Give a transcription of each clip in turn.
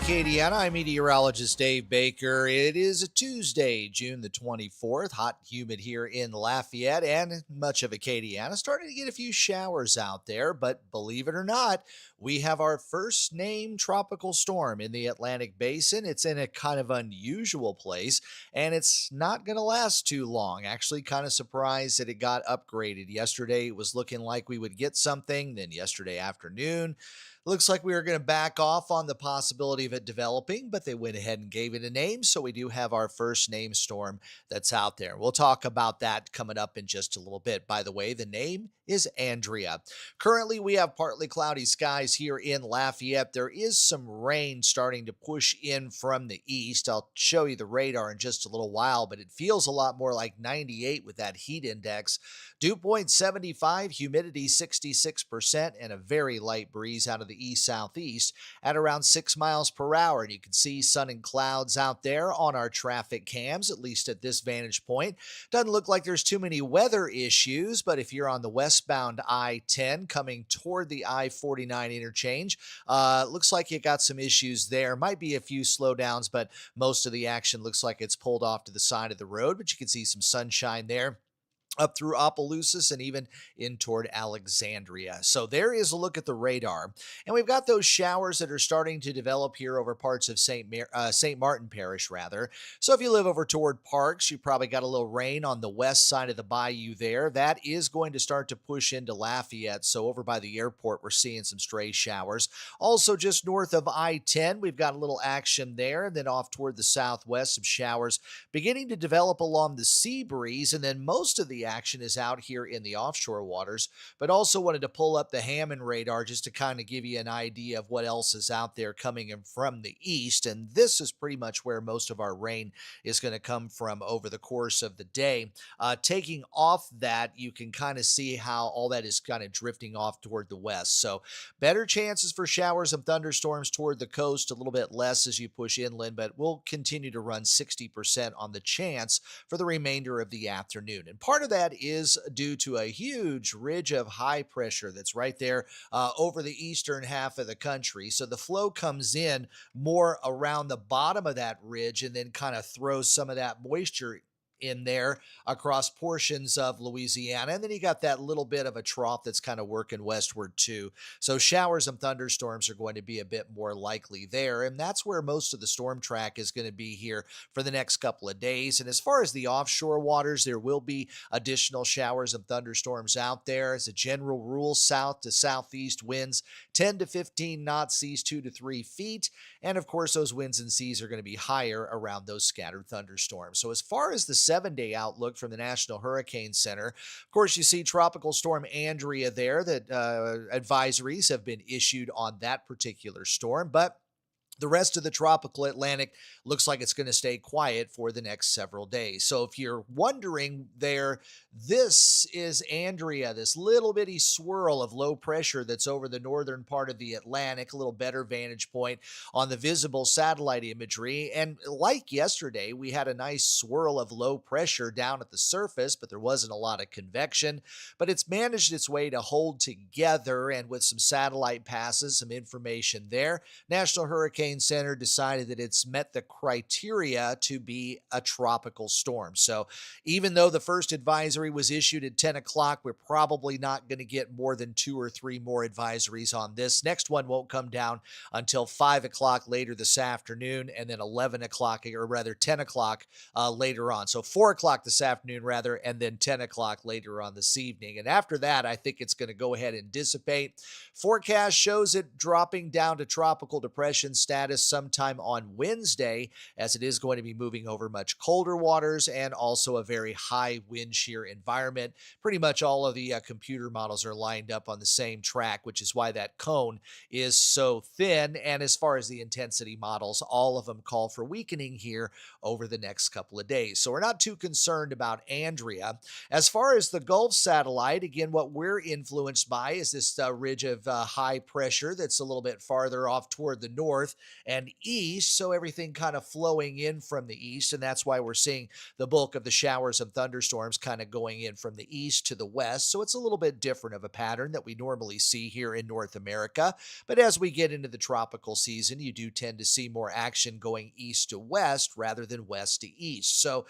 Acadiana. I'm meteorologist Dave Baker. It is a Tuesday, June the 24th. Hot and humid here in Lafayette and much of Acadiana. Starting to get a few showers out there, but believe it or not, we have our first named tropical storm in the Atlantic Basin. It's in a kind of unusual place, and it's not going to last too long. Actually, kind of surprised that it got upgraded. Yesterday, it was looking like we would get something. Then yesterday afternoon, looks like we were going to back off on the possibility of it developing, but they went ahead and gave it a name. So we do have our first name storm that's out there. We'll talk about that coming up in just a little bit. By the way, the name is Andrea. Currently, we have partly cloudy skies here in Lafayette. There is some rain starting to push in from the east. I'll show you the radar in just a little while, but it feels a lot more like 98 with that heat index. Dew point 75, humidity 66%, and a very light breeze out of the east-southeast at around 6 miles per hour. And you can see sun and clouds out there on our traffic cams, at least at this vantage point. Doesn't look like there's too many weather issues, but if you're on the westbound I-10 coming toward the I-49 interchange, looks like you got some issues there. Might be a few slowdowns, but most of the action looks like it's pulled off to the side of the road, but you can see some sunshine there up through Opelousas and even in toward Alexandria. So there is a look at the radar. And we've got those showers that are starting to develop here over parts of St. Martin Parish, rather. So if you live over toward Parks, you probably got a little rain on the west side of the bayou there. That is going to start to push into Lafayette. So over by the airport, we're seeing some stray showers. Also just north of I-10, we've got a little action there. And then off toward the southwest, some showers beginning to develop along the sea breeze. And then most of the action is out here in the offshore waters, but also wanted to pull up the Hammond radar just to kind of give you an idea of what else is out there coming in from the east. And this is pretty much where most of our rain is going to come from over the course of the day. Taking off that, you can kind of see how all that is kind of drifting off toward the west. So better chances for showers and thunderstorms toward the coast, a little bit less as you push inland, but we'll continue to run 60% on the chance for the remainder of the afternoon. And part of that is due to a huge ridge of high pressure that's right there over the eastern half of the country. So the flow comes in more around the bottom of that ridge and then kind of throws some of that moisture in there across portions of Louisiana. And then you got that little bit of a trough that's kind of working westward too. So showers and thunderstorms are going to be a bit more likely there. And that's where most of the storm track is going to be here for the next couple of days. And as far as the offshore waters, there will be additional showers and thunderstorms out there. As a general rule, south to southeast winds 10 to 15 knots, seas 2 to 3 feet. And of course, those winds and seas are going to be higher around those scattered thunderstorms. So as far as the 7-day outlook from the National Hurricane Center, of course, you see Tropical Storm Andrea there, that advisories have been issued on that particular storm, but the rest of the tropical Atlantic looks like it's going to stay quiet for the next several days. So if you're wondering there, this is Andrea, this little bitty swirl of low pressure that's over the northern part of the Atlantic, a little better vantage point on the visible satellite imagery. And like yesterday, we had a nice swirl of low pressure down at the surface, but there wasn't a lot of convection. But it's managed its way to hold together, and with some satellite passes, some information there, National Hurricane Center decided that it's met the criteria to be a tropical storm. So even though the first advisory was issued at 10 o'clock, we're probably not going to get more than 2 or 3 more advisories on this. Next one won't come down until 5 o'clock later this afternoon, and then 11 o'clock, or rather 10 o'clock later on. So 4 o'clock this afternoon, rather, and then 10 o'clock later on this evening. And after that, I think it's going to go ahead and dissipate. Forecast shows it dropping down to tropical depression status sometime on Wednesday, as it is going to be moving over much colder waters and also a very high wind shear environment. Pretty much all of the computer models are lined up on the same track, which is why that cone is so thin. And as far as the intensity models, all of them call for weakening here over the next couple of days. So we're not too concerned about Andrea. As far as the Gulf satellite, again, what we're influenced by is this ridge of high pressure that's a little bit farther off toward the north. and east. So everything kind of flowing in from the east. And that's why we're seeing the bulk of the showers and thunderstorms kind of going in from the east to the west. So it's a little bit different of a pattern that we normally see here in North America. But as we get into the tropical season, you do tend to see more action going east to west rather than west to east. So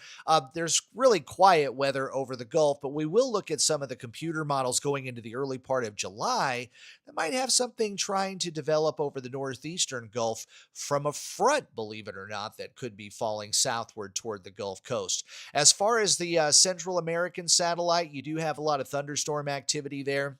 there's really quiet weather over the Gulf, but we will look at some of the computer models going into the early part of July that might have something trying to develop over the northeastern Gulf from a front, believe it or not, that could be falling southward toward the Gulf Coast. As far as the Central American satellite, you do have a lot of thunderstorm activity there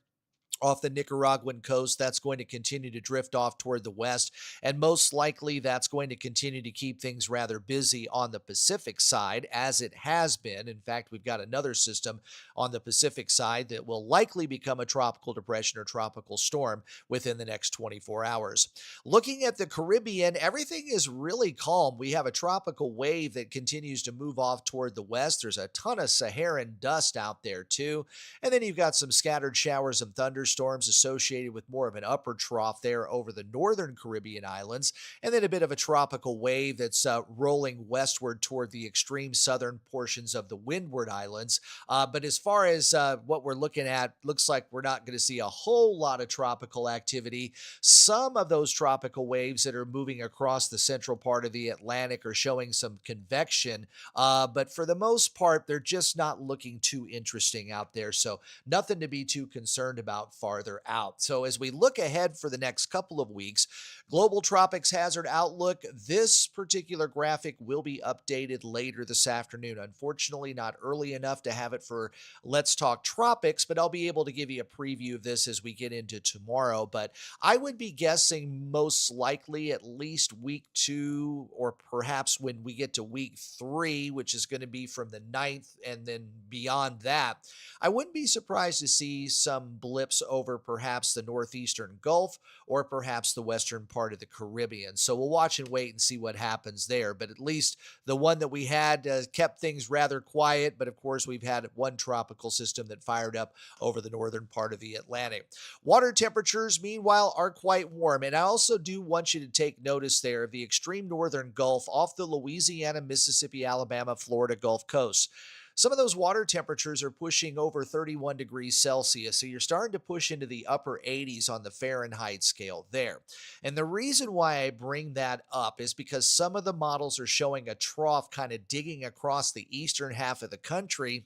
off the Nicaraguan coast. That's going to continue to drift off toward the west, and most likely that's going to continue to keep things rather busy on the Pacific side, as it has been. In fact, we've got another system on the Pacific side that will likely become a tropical depression or tropical storm within the next 24 hours. Looking at the Caribbean, everything is really calm. We have a tropical wave that continues to move off toward the west. There's a ton of Saharan dust out there too, and then you've got some scattered showers and thunderstorms associated with more of an upper trough there over the northern Caribbean islands, and then a bit of a tropical wave that's rolling westward toward the extreme southern portions of the Windward Islands. But as far as what we're looking at, looks like we're not going to see a whole lot of tropical activity. Some of those tropical waves that are moving across the central part of the Atlantic are showing some convection, but for the most part, they're just not looking too interesting out there. So nothing to be too concerned about farther out. So as we look ahead for the next couple of weeks, global tropics hazard outlook, this particular graphic will be updated later this afternoon. Unfortunately, not early enough to have it for Let's Talk Tropics, but I'll be able to give you a preview of this as we get into tomorrow. But I would be guessing most likely at least week 2, or perhaps when we get to week 3, which is going to be from the 9th and then beyond that, I wouldn't be surprised to see some blips over perhaps the northeastern Gulf or perhaps the western part of the Caribbean. So we'll watch and wait and see what happens there. But at least the one that we had kept things rather quiet. But of course, we've had one tropical system that fired up over the northern part of the Atlantic. Water temperatures, meanwhile, are quite warm. And I also do want you to take notice there of the extreme northern Gulf off the Louisiana, Mississippi, Alabama, Florida Gulf Coast. Some of those water temperatures are pushing over 31 degrees Celsius, so you're starting to push into the upper 80s on the Fahrenheit scale there. And the reason why I bring that up is because some of the models are showing a trough kind of digging across the eastern half of the country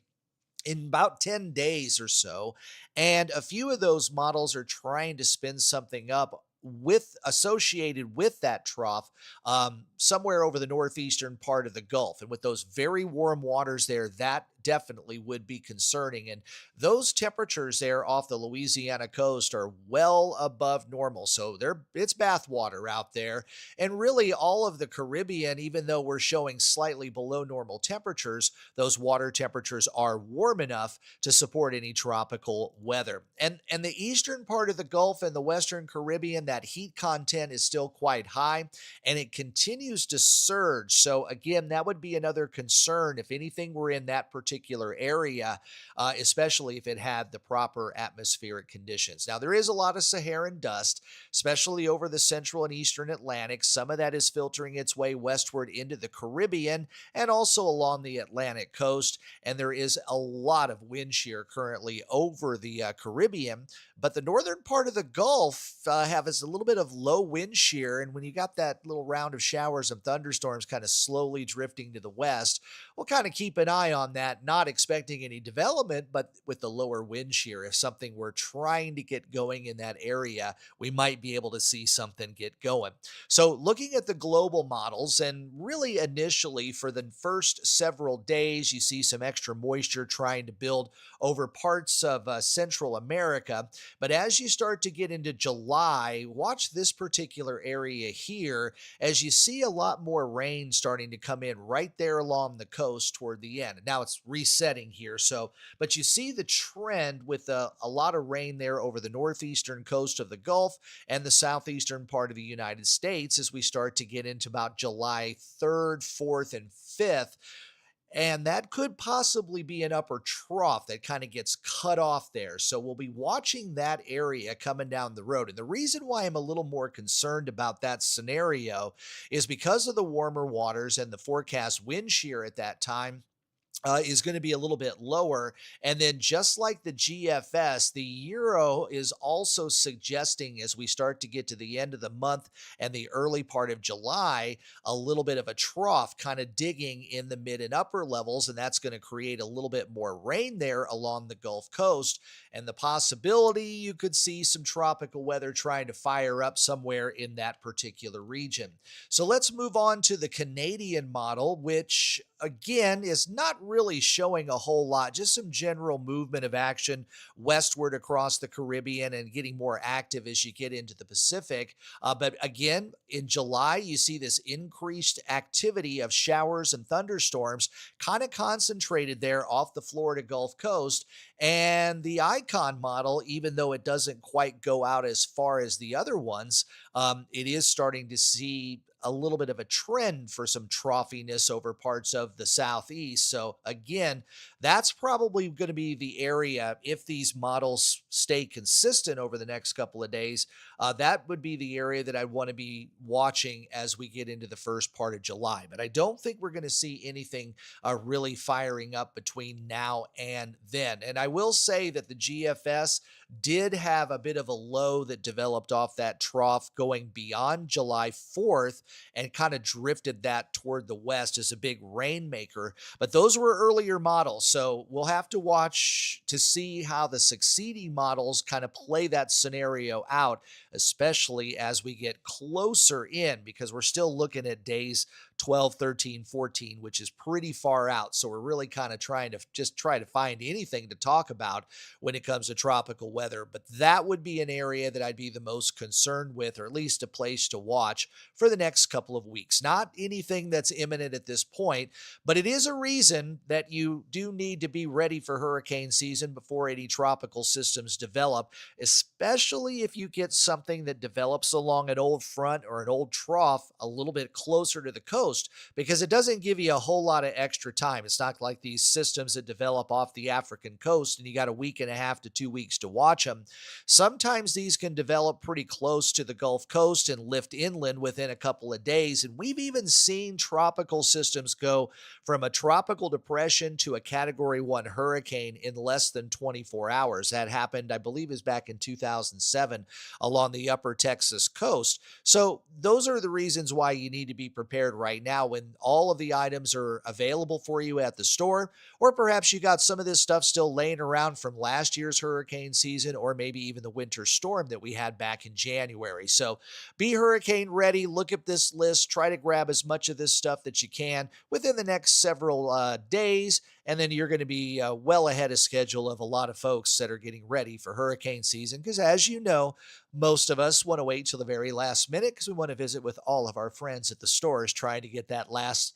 in about 10 days or so. And a few of those models are trying to spin something up with associated with that trough somewhere over the northeastern part of the Gulf. And with those very warm waters there, that definitely would be concerning. And those temperatures there off the Louisiana coast are well above normal. So it's bath water out there. And really all of the Caribbean, even though we're showing slightly below normal temperatures, those water temperatures are warm enough to support any tropical weather. And the eastern part of the Gulf and the western Caribbean, that heat content is still quite high and it continues to surge. So again, that would be another concern if anything were in that particular area, especially if it had the proper atmospheric conditions. Now, there is a lot of Saharan dust, especially over the central and eastern Atlantic. Some of that is filtering its way westward into the Caribbean and also along the Atlantic coast. And there is a lot of wind shear currently over the Caribbean. But the northern part of the Gulf has a little bit of low wind shear. And when you got that little round of showers and thunderstorms kind of slowly drifting to the west, we'll kind of keep an eye on that, not expecting any development, but with the lower wind shear, if something were trying to get going in that area, we might be able to see something get going. So looking at the global models, and really initially for the first several days, you see some extra moisture trying to build over parts of Central America. But as you start to get into July, watch this particular area here as you see a lot more rain starting to come in right there along the coast toward the end. Now it's resetting here. But you see the trend with a lot of rain there over the northeastern coast of the Gulf and the southeastern part of the United States as we start to get into about July 3rd, 4th, and 5th. And that could possibly be an upper trough that kind of gets cut off there. So we'll be watching that area coming down the road. And the reason why I'm a little more concerned about that scenario is because of the warmer waters and the forecast wind shear at that time is going to be a little bit lower. And then, just like the GFS, the Euro is also suggesting as we start to get to the end of the month and the early part of July, a little bit of a trough kind of digging in the mid and upper levels. And that's going to create a little bit more rain there along the Gulf Coast. And the possibility you could see some tropical weather trying to fire up somewhere in that particular region. So let's move on to the Canadian model, which again is not really showing a whole lot, just some general movement of action westward across the Caribbean and getting more active as you get into the Pacific. But again, in July, you see this increased activity of showers and thunderstorms kind of concentrated there off the Florida Gulf Coast. And the icon model, even though it doesn't quite go out as far as the other ones, it is starting to see a little bit of a trend for some troughiness over parts of the southeast. So again, that's probably going to be the area, if these models stay consistent over the next couple of days, that would be the area that I want to be watching as we get into the first part of July. But I don't think we're going to see anything really firing up between now and then. And I will say that the GFS did have a bit of a low that developed off that trough going beyond July 4th and kind of drifted that toward the west as a big rainmaker. But those were earlier models. So we'll have to watch to see how the succeeding models kind of play that scenario out, especially as we get closer in, because we're still looking at days 12, 13, 14, which is pretty far out. So we're really kind of trying to just try to find anything to talk about when it comes to tropical weather. But that would be an area that I'd be the most concerned with, or at least a place to watch for the next couple of weeks. Not anything that's imminent at this point, but it is a reason that you do need to be ready for hurricane season before any tropical systems develop, especially if you get something that develops along an old front or an old trough a little bit closer to the coast, because it doesn't give you a whole lot of extra time. It's not like these systems that develop off the African coast and you got a week and a half to 2 weeks to watch them. Sometimes these can develop pretty close to the Gulf Coast and lift inland within a couple of days. And we've even seen tropical systems go from a tropical depression to a Category 1 hurricane in less than 24 hours. That happened, I believe, is back in 2007 along the upper Texas coast. So those are the reasons why you need to be prepared right now when all of the items are available for you at the store, or perhaps you got some of this stuff still laying around from last year's hurricane season, or maybe even the winter storm that we had back in January. So be hurricane ready. Look at this list. Try to grab as much of this stuff that you can within the next several days, and then you're going to be well ahead of schedule of a lot of folks that are getting ready for hurricane season, because as you know, most of us want to wait till the very last minute because we want to visit with all of our friends at the stores trying to get that last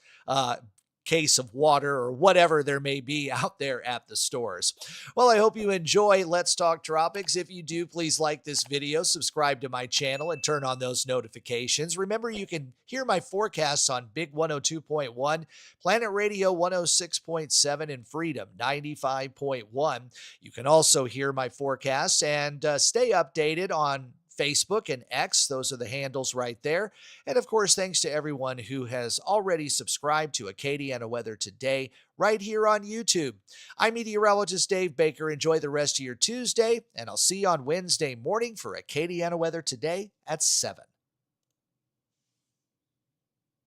case of water or whatever there may be out there at the stores. Well, I hope you enjoy Let's Talk Tropics. If you do, please like this video, subscribe to my channel, and turn on those notifications. Remember, you can hear my forecasts on Big 102.1, Planet Radio 106.7, and Freedom 95.1. You can also hear my forecasts and stay updated on Facebook and X. Those are the handles right there. And of course, thanks to everyone who has already subscribed to Acadiana Weather Today right here on YouTube. I'm Meteorologist Dave Baker. Enjoy the rest of your Tuesday, and I'll see you on Wednesday morning for Acadiana Weather Today at 7.